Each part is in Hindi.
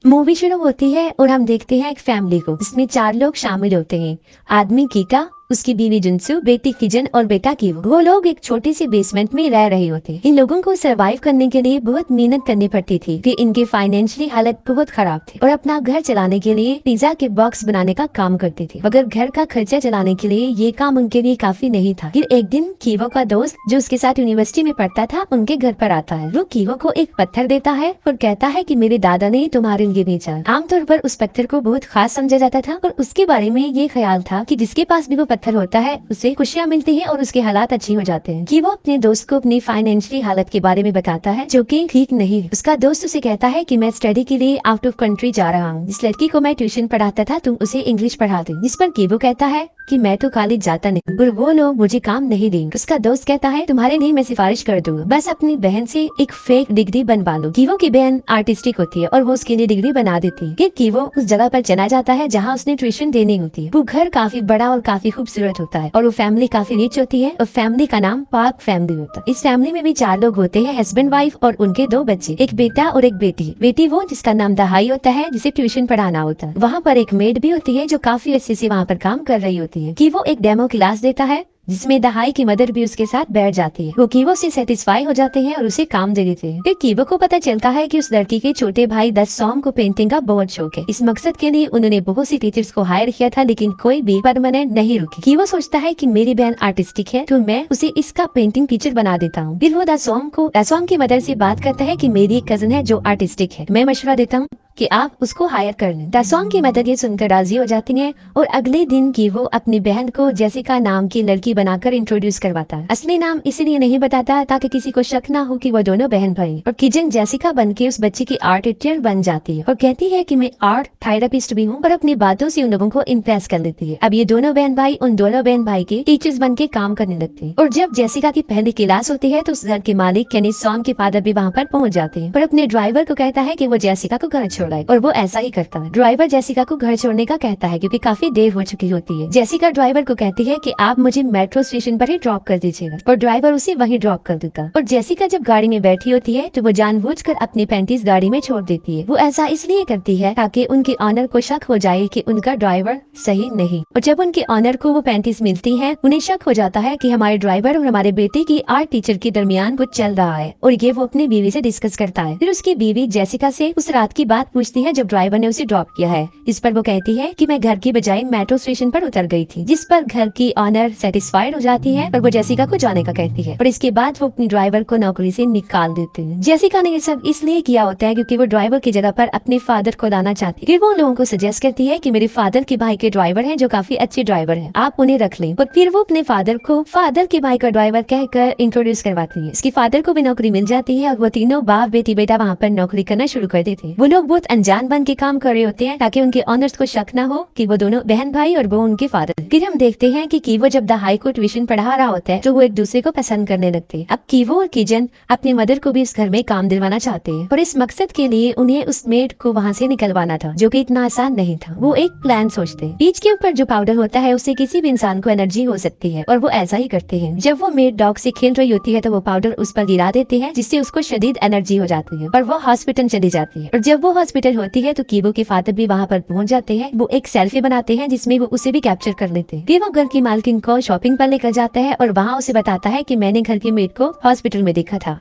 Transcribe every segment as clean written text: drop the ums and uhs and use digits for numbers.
मूवी शुरू होती है और हम देखते हैं एक फैमिली को, जिसमें 4 लोग शामिल होते हैं। आदमी कीटा, उसकी बीवी जुनसू, बेटी किजन और बेटा कीवो। वो लोग एक छोटी सी बेसमेंट में रह रहे होते। इन लोगों को सरवाइव करने के लिए बहुत मेहनत करनी पड़ती थी कि इनकी फाइनेंशियली हालत बहुत खराब थी और अपना घर चलाने के लिए पिज्जा के बॉक्स बनाने का काम करती थी, मगर घर का खर्चा चलाने के लिए ये काम उनके लिए काफी नहीं था। फिर एक दिन कीवो का दोस्त, जो उसके साथ यूनिवर्सिटी में पढ़ता था, उनके घर पर आता है। वो कीवो को एक पत्थर देता है और कहता है कि मेरे दादा ने तुम्हारे लिए भेजा। आमतौर पर उस पत्थर को बहुत खास समझा जाता था और उसके बारे में ये ख्याल था कि जिसके पास भी वो पत्थर होता है उसे खुशियाँ मिलती है और उसके हालात अच्छे हो जाते हैं। कि वो अपने दोस्त को अपनी फाइनेंशियली हालत के बारे में बताता है, जो कि ठीक नहीं है। उसका दोस्त उसे कहता है कि मैं स्टडी के लिए आउट ऑफ कंट्री जा रहा हूँ। इस लड़की को मैं ट्यूशन पढ़ाता था, तुम उसे इंग्लिश पढ़ा दे। जिस पर कीवो कहता है कि मैं तो कॉलेज जाता नहीं और वो लोग मुझे काम नहीं देंगे। उसका दोस्त कहता है तुम्हारे लिए मैं सिफारिश कर दूंगा, बस अपनी बहन से एक फेक डिग्री बनवा लो। कीवो की बहन आर्टिस्टिक होती है और वो उसके लिए डिग्री बना देती है। कीवो उस जगह पर चला जाता है जहाँ उसने ट्यूशन देनी होती है। वो घर काफी बड़ा और काफी खूबसूरत होता है और वो फैमिली काफी रिच होती है और फैमिली का नाम पार्क फैमिली होता है। इस फैमिली में भी 4 लोग होते हैं, हस्बैंड वाइफ और उनके 2 बच्चे, एक बेटा और एक बेटी। बेटी वो जिसका नाम दहाई होता है, जिसे ट्यूशन पढ़ाना होता है। वहाँ पर एक मेड भी होती है जो काफी अच्छे से वहाँ पर काम कर रही होती है। कि वो एक डेमो क्लास देता है जिसमें दहाई की मदर भी उसके साथ बैठ जाती है। वो कीवो से सेटिस्फाई हो जाते हैं और उसे काम दे देते हैं। फिर कीवो को पता चलता है कि उस लड़की के छोटे भाई दसोंग को पेंटिंग का बहुत शौक है। इस मकसद के लिए उन्होंने बहुत सी टीचर्स को हायर किया था, लेकिन कोई भी परमानेंट नहीं रुकी। कीवो सोचता है कि मेरी बहन आर्टिस्टिक है तो मैं उसे इसका पेंटिंग टीचर बना देता हूँ। फिर वो दसोंग की मदर से बात करता है कि मेरी एक कजन है जो आर्टिस्टिक है, मैं मशवरा देता हूँ कि आप उसको हायर कर लें। दासोंग की मदद ये सुनकर राजी हो जाती है और अगले दिन की वो अपनी बहन को जेसिका नाम की लड़की बनाकर इंट्रोड्यूस करवाता है। असली नाम इसलिए नहीं बताता ताकि किसी को शक ना हो कि वो दोनों बहन भाई। और किजन जेसिका बनके उस बच्चे की आर्ट टीचर बन जाती है और कहती है कि मैं आर्ट थेरेपिस्ट भी हूँ और अपनी बातों से उन लोगों को इम्प्रेस कर लेती है। अब ये दोनों बहन भाई उन दोनों बहन भाई के टीचर्स बन के काम करने लगते हैं। और जब जेसिका की पहली क्लास होती है तो उस घर के मालिक यानी सॉन्ग के फादर भी वहाँ पर पहुँच जाते हैं और अपने ड्राइवर को कहता है कि वो जेसिका को घर छोड़ाए और वो ऐसा ही करता है। ड्राइवर जेसिका को घर छोड़ने का कहता है क्योंकि काफी देर हो चुकी होती है। जेसिका ड्राइवर को कहती है कि आप मुझे मेट्रो स्टेशन पर ही ड्रॉप कर दीजिएगा और ड्राइवर उसे वहीं ड्रॉप कर देता। और जेसिका जब गाड़ी में बैठी होती है तो वो जानबूझकर अपनी पैंटीज गाड़ी में छोड़ देती है। वो ऐसा इसलिए करती है ताकि उनके ऑनर को शक हो जाए कि उनका ड्राइवर सही नहीं। और जब उनके ऑनर को वो पैंटीज मिलती है, उन्हें शक हो जाता है कि हमारे ड्राइवर और हमारे बेटे की आर्ट टीचर के दरमियान कुछ चल रहा है और ये वो अपनी बीवी से डिस्कस करता है। फिर उसकी बीवी जेसिका से उस रात की बात पूछती है जब ड्राइवर ने उसे ड्रॉप किया है। इस पर वो कहती है कि मैं घर की बजाय मेट्रो स्टेशन पर उतर गई थी, जिस पर घर की ऑनर सेटिस्फाइड हो जाती है और वो जेसिका को जाने का कहती है। और इसके बाद वो अपनी ड्राइवर को नौकरी से निकाल देते हैं। जेसिका ने ये सब इसलिए किया होता है क्योंकि वो ड्राइवर की जगह पर अपने फादर को लाना चाहती है। फिर वो लोगों को सजेस्ट करती है कि मेरे फादर के भाई के ड्राइवर हैं जो काफी अच्छे ड्राइवर हैं, आप उन्हें रख लें। और फिर वो अपने फादर को फादर के भाई का ड्राइवर कहकर इंट्रोड्यूस करवाती है। इसके फादर को भी नौकरी मिल जाती है और वो तीनों बाप बेटी बेटा वहाँ पर नौकरी करना शुरू कर देते हैं। वो लोग बहुत अनजान बन के काम कर रहे होते हैं ताकि उनके ऑनर्स को शक ना हो कि वो दोनों बहन भाई और वो उनके फादर। फिर हम देखते हैं कि कीवो जब दहाई को ट्यूशन पढ़ा रहा होता है तो वो एक दूसरे को पसंद करने लगते हैं। अब कीवो और किजन अपनी मदर को भी इस घर में काम दिलवाना चाहते हैं और इस मकसद के लिए उन्हें उस मेड को वहाँ से निकलवाना था, जो कि इतना आसान नहीं था। वो एक प्लान सोचते हैं। बीच के ऊपर जो पाउडर होता है उससे किसी भी इंसान को एनर्जी हो सकती है और वो ऐसा ही करते हैं। जब वो मेड डॉग से खेल रही होती है तो वो पाउडर उस पर गिरा देते हैं, जिससे उसको शदीद एनर्जी हो जाती है और वो हॉस्पिटल चली जाती है। और जब वो हॉस्पिटल होती है तो कीवो के फादर भी वहाँ पर पहुँच जाते हैं। वो एक सेल्फी बनाते हैं जिसमें वो उसे भी कैप्चर कर लेते हैं। फिर वो घर की मालकिन को शॉपिंग पर लेकर जाता है और वहाँ उसे बताता है कि मैंने घर की मेड को हॉस्पिटल में देखा था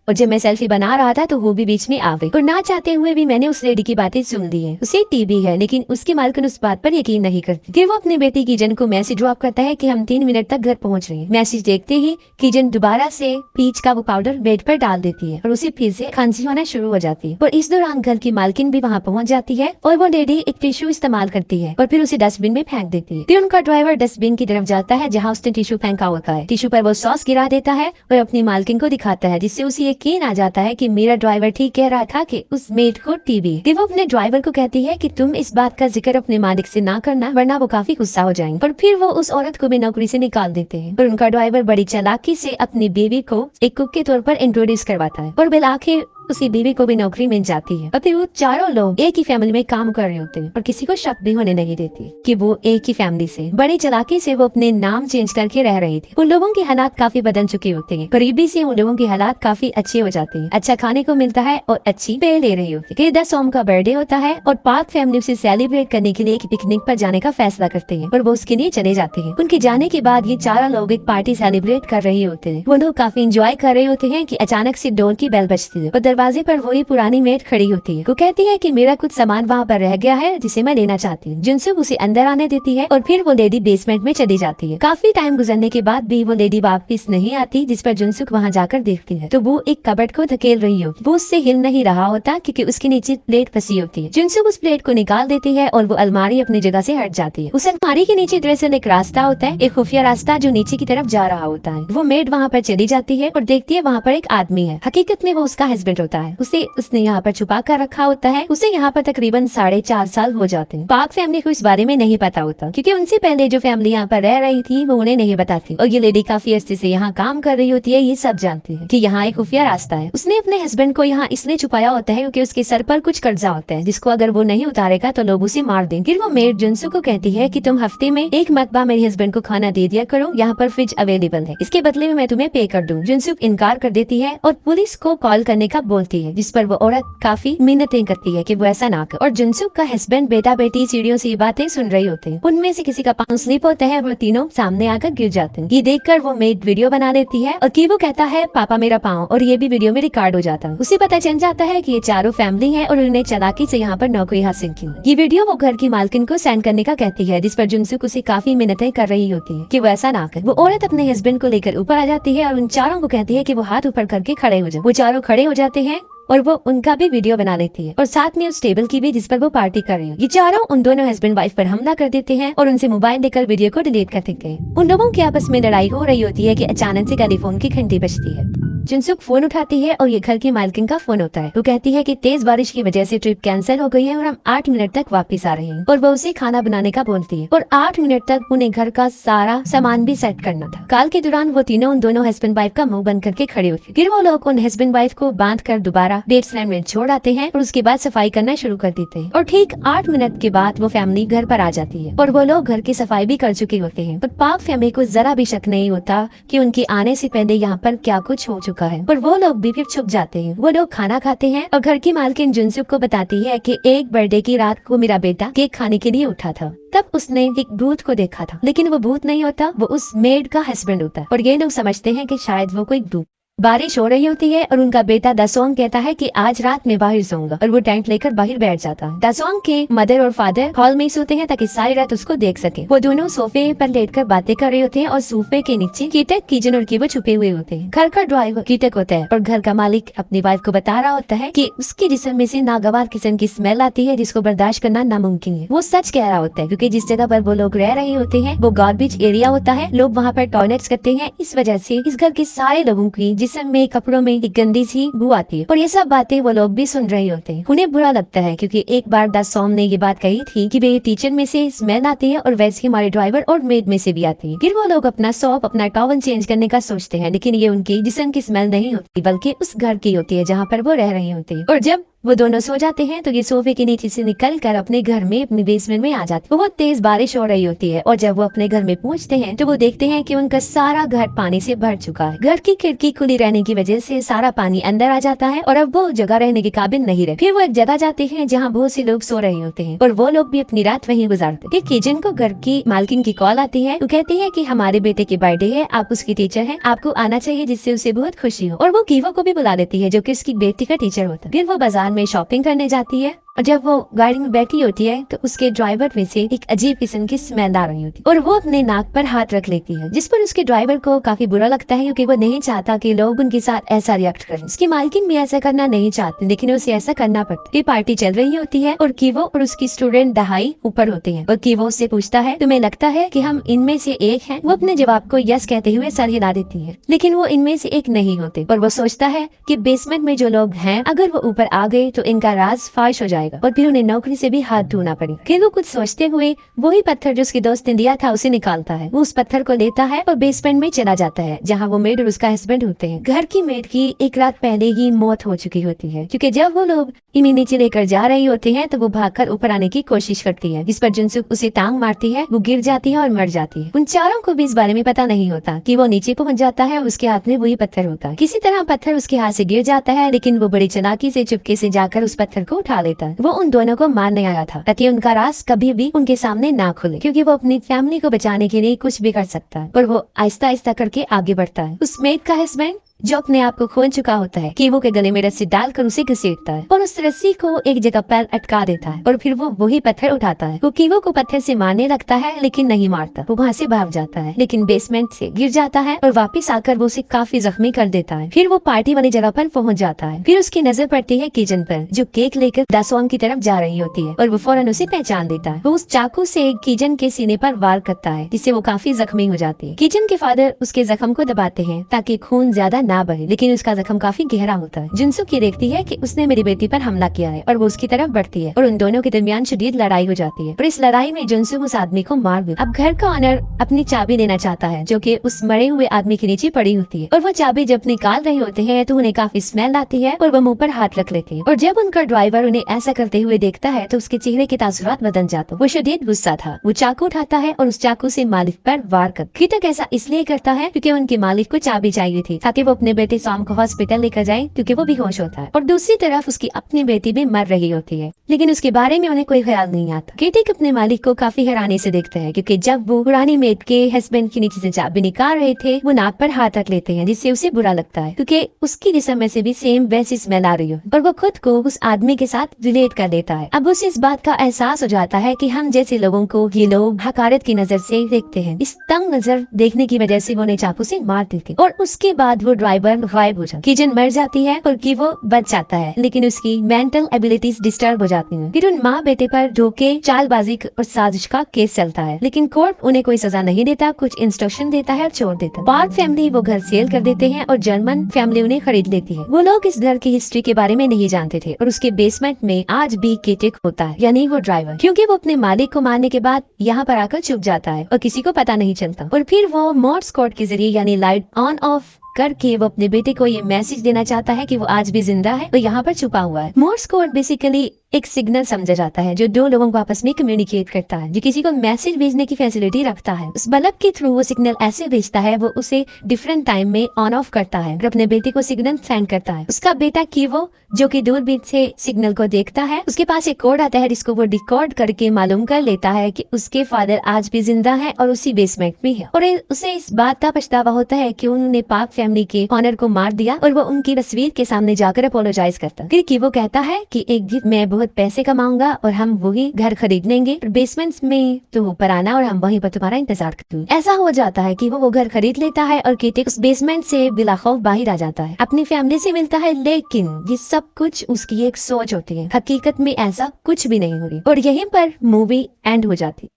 और जब मैं सेल्फी बना रहा था तो वो भी बीच में आ गई और ना चाहते हुए भी मैंने उस लेडी की बातें सुन ली है। उसे टीबी है, लेकिन उसकी मालकिन उस बात पर यकीन नहीं करती। फिर वो अपनी बेटी किजन को मैसेज ड्रॉप करता है कि हम 3 मिनट तक घर पहुंच रहे हैं। मैसेज देखते ही किजन दोबारा से पीच का वो पाउडर बेड पर डाल देती है और उसे फिर से खांसी होना शुरू हो जाती है। और इस दौरान घर की मालकिन भी वहाँ पहुँच जाती है और वो लेडी एक टिश्यू इस्तेमाल करती है और फिर उसे डस्टबिन में फेंक देती है। फिर उनका ड्राइवर डस्टबिन की तरफ जाता है जहाँ उसने टिश्यू फेंका होता है। टिश्यू पर वो सॉस गिरा देता है और अपनी मालकिन को दिखाता है, जिससे उसे यकीन आ जाता है कि मेरा ड्राइवर ठीक कह रहा था कि उस मेड को टीबी है। वो अपने ड्राइवर को कहती है कि तुम इस बात का जिक्र अपने मालिक से ना करना वरना वो काफी गुस्सा हो जाएंगे। और फिर वो उस औरत को भी नौकरी से निकाल देते हैं। और उनका ड्राइवर बड़ी चालाकी से अपनी बीवी को एक कुक के तौर पर इंट्रोड्यूस करवाता है और बिल आखिर उसकी बीवी को भी नौकरी मिल जाती है और फिर वो चारों लोग एक ही फैमिली में काम कर रहे होते हैं और किसी को शक भी होने नहीं देती कि वो एक ही फैमिली से बड़ी चालाकी से वो अपने नाम चेंज करके रह रही थी। उन लोगों के हालात काफी बदल चुके होते हैं, गरीबी से उन लोगों के हालात काफी अच्छे हो जाते हैं, अच्छा खाने को मिलता है और अच्छी पे ले रही होती है। 10 सोम का बर्थडे होता है और पार्क फैमिली उसे सेलिब्रेट करने के लिए एक पिकनिक पर जाने का फैसला करते हैं और वो उसके लिए चले जाते हैं। उनके जाने के बाद ये चारों लोग एक पार्टी सेलिब्रेट कर रहे होते हैं। वो लोग काफी इंजॉय कर रहे होते हैं कि अचानक से डोर की बेल बजती है और दरवाजे पर वही पुरानी मेड खड़ी होती है। वो कहती है कि मेरा कुछ सामान वहाँ पर रह गया है जिसे मैं लेना चाहती हूँ। जुनसुक उसे अंदर आने देती है और फिर वो लेडी बेसमेंट में चली जाती है। काफी टाइम गुजरने के बाद भी वो लेडी वापस नहीं आती, जिस पर जुनसुक वहाँ जाकर देखती है तो वो एक कबर्ड को धकेल रही होती। वो उससे हिल नहीं रहा होता क्योंकि उसके नीचे प्लेट फंसी होती है। जुनसुक उस प्लेट को निकाल देती है और वो अलमारी अपनी जगह से हट जाती है। उस अलमारी के नीचे दरअसल एक रास्ता होता है, एक खुफिया रास्ता जो नीचे की तरफ जा रहा होता है। वो मेड वहाँ पर चली जाती है और देखती है वहाँ पर एक आदमी है। हकीकत में वो उसका हस्बैंड होता है। उसने यहाँ पर छुपा कर रखा होता है। उसे यहाँ पर तकरीबन 4.5 साल हो जाते हैं। पाक फैमिली को इस बारे में नहीं पता होता क्योंकि उनसे पहले जो फैमिली यहाँ पर रह रही थी वो उन्हें नहीं बताती और ये लेडी काफी अर्से से यहाँ काम कर रही होती है। ये सब जानती है कि यहाँ एक खुफिया रास्ता है। उसने अपने हस्बैंड को यहाँ इसलिए छुपाया होता है क्योंकि उसके सर पर कुछ कर्जा होता है जिसको अगर वो नहीं उतारेगा तो लोग उसे मार देंगे। फिर वो मेड जुनसुक को कहती है कि तुम हफ्ते में एक मरतबा मेरे हस्बैंड को खाना दे दिया करो, यहाँ पर फ्रिज अवेलेबल है, इसके बदले में मैं तुम्हें पे कर दूँ। जुनसुक इनकार कर देती है और पुलिस को कॉल करने का बोलती है, जिस पर वो औरत काफी मिन्नतें करती है कि वो ऐसा ना करे। और जुनसुक का हस्बैंड बेटा बेटी सीढ़ियों से ये बातें सुन रही होते हैं। उनमें से किसी का पाँव स्लिप होता है, वो तीनों सामने आकर गिर जाते हैं। ये देखकर वो मेड वीडियो बना लेती है और कि वो कहता है पापा मेरा पाँव, और ये भी वीडियो में रिकॉर्ड हो जाता है। उसे पता चल जाता है कि ये चारों फैमिली है और उन्हें चालाकी से यहाँ पर नौकरी हासिल की। ये वीडियो वो घर की मालकिन को सेंड करने का कहती है, जिस पर जुनसुक उसे काफी मिन्नतें कर रही होती है कि वो ऐसा ना करे। वो औरत अपने हस्बैंड को लेकर ऊपर आ जाती है और उन चारों को कहती है कि वो हाथ ऊपर करके खड़े हो जाए। वो चारों खड़े हो जाते हैं और वो उनका भी वीडियो बना लेती है और साथ में उस टेबल की भी जिस पर वो पार्टी कर रही है। ये चारों उन दोनों हस्बैंड वाइफ पर हमला कर देते हैं और उनसे मोबाइल लेकर वीडियो को डिलीट कर देते हैं। उन लोगों की आपस में लड़ाई हो रही होती है कि अचानक से टेलीफोन की घंटी बजती है। जुनसुक फोन उठाती है और ये घर की मालकिन का फोन होता है। वो कहती है कि तेज बारिश की वजह से ट्रिप कैंसिल हो गई है और हम 8 मिनट तक वापस आ रहे हैं, और वो उसे खाना बनाने का बोलती है और 8 मिनट तक उन्हें घर का सारा सामान भी सेट करना था। काल के दौरान वो तीनों उन दोनों हस्बैंड वाइफ का मुंह बंद करके खड़े होते। फिर वो लोग उन हस्बैंड वाइफ को बांध कर दोबारा बेसमेंट में छोड़ आते हैं और उसके बाद सफाई करना शुरू कर देते हैं। और ठीक 8 मिनट के बाद वो फैमिली घर पर आ जाती है और वो लोग घर की सफाई भी कर चुके होते हैं। पर पाक फैमिली को जरा भी शक नहीं होता कि उनके आने से पहले यहाँ पर क्या कुछ हो चुका है, पर वो लोग भी फिर छुप जाते हैं। वो लोग खाना खाते हैं और घर की मालकिन जुनसुक को बताती है कि एक बर्थडे की रात को मेरा बेटा केक खाने के लिए उठा था, तब उसने एक भूत को देखा था, लेकिन वो भूत नहीं होता, वो उस मेड का हस्बैंड होता है। और ये लोग समझते हैं कि शायद वो कोई भूत। बारिश हो रही होती है और उनका बेटा दासोंग कहता है कि आज रात में बाहर सोऊंगा, और वो टेंट लेकर बाहर बैठ जाता है। दासोंग के मदर और फादर हॉल में सोते हैं ताकि सारी रात उसको देख सके। वो दोनों सोफे पर लेटकर बातें कर रहे होते हैं और सोफे के नीचे कीटक, किचन और कीबो छुपे हुए होते हैं। घर का ड्राइवर कीटक होता है और घर का मालिक अपनी वाइफ को बता रहा होता है कि उसके जिस्म में से नागवार किस्म की स्मेल आती है जिसको बर्दाश्त करना नामुमकिन है। वो सच कह रहा होता है क्योंकि जिस जगह पर वो लोग रह रहे होते हैं वो गार्बेज एरिया होता है, लोग वहाँ पर टॉयलेट्स करते हैं, इस वजह से इस घर के सारे लोगों की जिस्म में, कपड़ों में एक गंदी सी बू आती है। और ये सब बातें वो लोग भी सुन रहे होते हैं। उन्हें बुरा लगता है क्योंकि एक बार दासोंग ने ये बात कही थी कि वे टीचर में से स्मेल आती है और वैसे ही हमारे ड्राइवर और मेड में से भी आती है। फिर वो लोग अपना सॉप, अपना टॉवल चेंज करने का सोचते हैं, लेकिन ये उनकी जिस्म की स्मेल नहीं होती बल्कि उस घर की होती है जहाँ पर वो रह रही होती है। और जब वो दोनों सो जाते हैं तो ये सोफे के नीचे से निकलकर अपने घर में, अपने बेसमेंट में आ जाते हैं। बहुत तेज बारिश हो रही होती है और जब वो अपने घर में पहुंचते हैं तो वो देखते हैं कि उनका सारा घर पानी से भर चुका है। घर की खिड़की खुली रहने की वजह से सारा पानी अंदर आ जाता है और अब वो जगह रहने के काबिल नहीं रहे। फिर वो एक जगह जाते हैं जहाँ बहुत से लोग सो रहे होते हैं और वो लोग भी अपनी रात वहीं गुजारते हैं। किचन को घर की मालकिन की कॉल आती है। वो कहती है कि हमारे बेटे की बर्थडे है, आप उसकी टीचर हैं, आपको आना चाहिए जिससे उसे बहुत खुशी हो। और वो कीवो को भी बुला देती है जो कि उसकी बेटी का टीचर होता है। फिर वो बाजार में शॉपिंग करने जाती है और जब वो गाड़ी में बैठी होती है तो उसके ड्राइवर में से एक अजीब किस्म की स्मेल आ रही होती है और वो अपने नाक पर हाथ रख लेती है, जिस पर उसके ड्राइवर को काफी बुरा लगता है क्योंकि वो नहीं चाहता कि लोग उनके साथ ऐसा रिएक्ट करें। उसकी मालकिन भी ऐसा करना नहीं चाहती लेकिन उसे ऐसा करना पड़ता है। ये पार्टी चल रही होती है और कीवो और उसकी स्टूडेंट दहाई ऊपर होते हैं और कीवो उससे पूछता है तुम्हें लगता है कि हम इनमें से एक हैं? वो अपने जवाब को यस कहते हुए सर हिला देती है, लेकिन वो इनमें से एक नहीं होते और वो सोचता है कि बेसमेंट में जो लोग हैं अगर वो ऊपर आ गए तो इनका राज फाश हो जाएगा। जाएगा और फिर उन्हें नौकरी से भी हाथ धोना पड़ेगा। फिर वो कुछ सोचते हुए वही पत्थर जो उसके दोस्त ने दिया था उसे निकालता है। वो उस पत्थर को लेता है और बेसमेंट में चला जाता है जहाँ वो मेड और उसका हस्बैंड होते हैं। घर की मेड की एक रात पहले ही मौत हो चुकी होती है, क्योंकि जब वो लोग इन्हें नीचे लेकर जा रही होते हैं तो वो भागकर ऊपर आने की कोशिश करती है, जिस पर जुनसुक उसे टांग मारती है। वो गिर जाती है और मर जाती है। उन चारों को भी इस बारे में पता नहीं होता कि वो नीचे पहुंच जाता है और उसके हाथ में वही पत्थर होता है। किसी तरह पत्थर उसके हाथ से गिर जाता है, लेकिन वो बड़ी चालाकी से चुपके से जाकर उस पत्थर को उठा लेता है। वो उन दोनों को मारने आया था ताकि उनका राज कभी भी उनके सामने ना खुले, क्योंकि वो अपनी फैमिली को बचाने के लिए कुछ भी कर सकता है। पर वो आहिस्ता आहिस्ता करके आगे बढ़ता है। उस मेड का हस्बैंड जो अपने आप को खो चुका होता है, कीवो के गले में रस्सी डालकर उसे घसीटता है और उस रस्सी को एक जगह पर अटका देता है और फिर वो वही पत्थर उठाता है। वो कीवो को पत्थर से मारने लगता है लेकिन नहीं मारता। वो वहाँ से भाग जाता है लेकिन बेसमेंट से गिर जाता है और वापस आकर वो उसे काफी जख्मी कर देता है। फिर वो पार्टी वाली जगह पर पहुँच जाता है। फिर उसकी नजर पड़ती है किचन पर, जो केक लेकर दासोंग की तरफ जा रही होती है और वो फौरन उसे पहचान लेता है। वो उस चाकू से किचन के सीने पर वार करता है, जिससे वो काफी जख्मी हो जाती है। किचन के फादर उसके जख्म को दबाते हैं ताकि खून ज्यादा ना बहे, लेकिन उसका जख्म काफी गहरा होता है। जुनसुक ये देखती है कि उसने मेरी बेटी पर हमला किया है और वो उसकी तरफ बढ़ती है और उन दोनों के दरमियान शदीद लड़ाई हो जाती है। और इस लड़ाई में जुनसुक उस आदमी को मार देता है। अब घर का ऑनर अपनी चाबी देना चाहता है, जो कि उस मरे हुए आदमी के नीचे पड़ी होती है, और वो चाबी जब निकाल रहे होते हैं तो उन्हें काफी स्मेल आती है और वो मुंह पर हाथ रख लेते हैं। और जब उनका ड्राइवर उन्हें ऐसा करते हुए देखता है तो उसके चेहरे के तासुरात बदल जाते हैं। वो शदीद गुस्सा था। वो चाकू उठाता है और उस चाकू से मालिक पर वार कर। कीटक ऐसा इसलिए करता है क्योंकि उनके मालिक को चाबी चाहिए थी ताकि वो अपने बेटे सॉम को हॉस्पिटल लेकर जाए, क्योंकि वो बेहोश होता है। और दूसरी तरफ उसकी अपनी बेटी भी मर रही होती है, लेकिन उसके बारे में उन्हें कोई ख्याल नहीं आता। कीटक अपने मालिक को काफी हैरानी से देखता है, क्योंकि जब वो पुरानी मेड के हस्बैंड के नीचे से चाबी निकाल रहे थे वो नाक पर हाथ रख लेते हैं, जिससे उसे बुरा लगता है क्योंकि उसकी जिस्म में से भी सेम वैसी स्मेल आ रही हो और वो खुद को उस आदमी के साथ रिलेट कर देता है। अब उसे इस बात का एहसास हो जाता है कि हम जैसे लोगों को ये लोग हकारत की नजर से देखते हैं। इस तंग नजर देखने की वजह से वो उन्हें चाकू से मार देते और उसके बाद वो ड्राइवर गायब हो जाता। किचन मर जाती है और कि वो बच जाता है, लेकिन उसकी मेंटल एबिलिटीज डिस्टर्ब हो जाती हैं। फिर उन माँ बेटे पर धोखे, चालबाजी और साजिश का केस चलता है, लेकिन कोर्ट उन्हें कोई सजा नहीं देता, कुछ इंस्ट्रक्शन देता है और छोड़ देता है। पार्क फैमिली वो घर सेल कर देते हैं और जर्मन फैमिली उन्हें खरीद लेती है। वो लोग इस घर की हिस्ट्री के बारे में नहीं जानते थे और उसके बेसमेंट में आज भी कीटिक होता है, यानी वो ड्राइवर, क्योंकि वो अपने मालिक को मारने के बाद यहाँ पर आकर छुप जाता है और किसी को पता नहीं चलता। और फिर वो मोर्स कोड के जरिए यानी लाइट ऑन ऑफ करके वो अपने बेटे को ये मैसेज देना चाहता है कि वो आज भी जिंदा है, वो यहाँ पर छुपा हुआ है। मोर्स कोड बेसिकली एक सिग्नल समझा जाता है जो दो लोगों को आपस में कम्युनिकेट करता है, जो किसी को मैसेज भेजने की फैसिलिटी रखता है। उस बल्ब के थ्रू वो सिग्नल ऐसे भेजता है, वो उसे डिफरेंट टाइम में ऑन ऑफ करता है और अपने बेटे को सिग्नल सेंड करता है। उसका बेटा कीवो, जो कि दूरबीन से सिग्नल को देखता है, उसके पास एक कोड आता है जिसको वो डिकोड करके मालूम कर लेता है कि उसके फादर आज भी जिंदा है और उसी बेसमेंट में है। और उसे इस बात का पछतावा होता है कि उन्होंने पाक फैमिली के ऑनर को मार दिया और वो उनकी तस्वीर के सामने जाकर अपोलोजाइज करता। फिर कीवो कहता है कि एक दिन मैं बहुत पैसे कमाऊंगा और हम वही घर खरीद लेंगे, बेसमेंट में तुम ऊपर आना और हम वहीं पर तुम्हारा इंतजार करेंगे। ऐसा हो जाता है कि वो घर खरीद लेता है और कीटिक उस बेसमेंट से बिला खौफ बाहर आ जाता है, अपनी फैमिली से मिलता है, लेकिन ये सब कुछ उसकी एक सोच होती है। हकीकत में ऐसा कुछ भी नहीं हो रही और यहीं पर मूवी एंड हो जाती।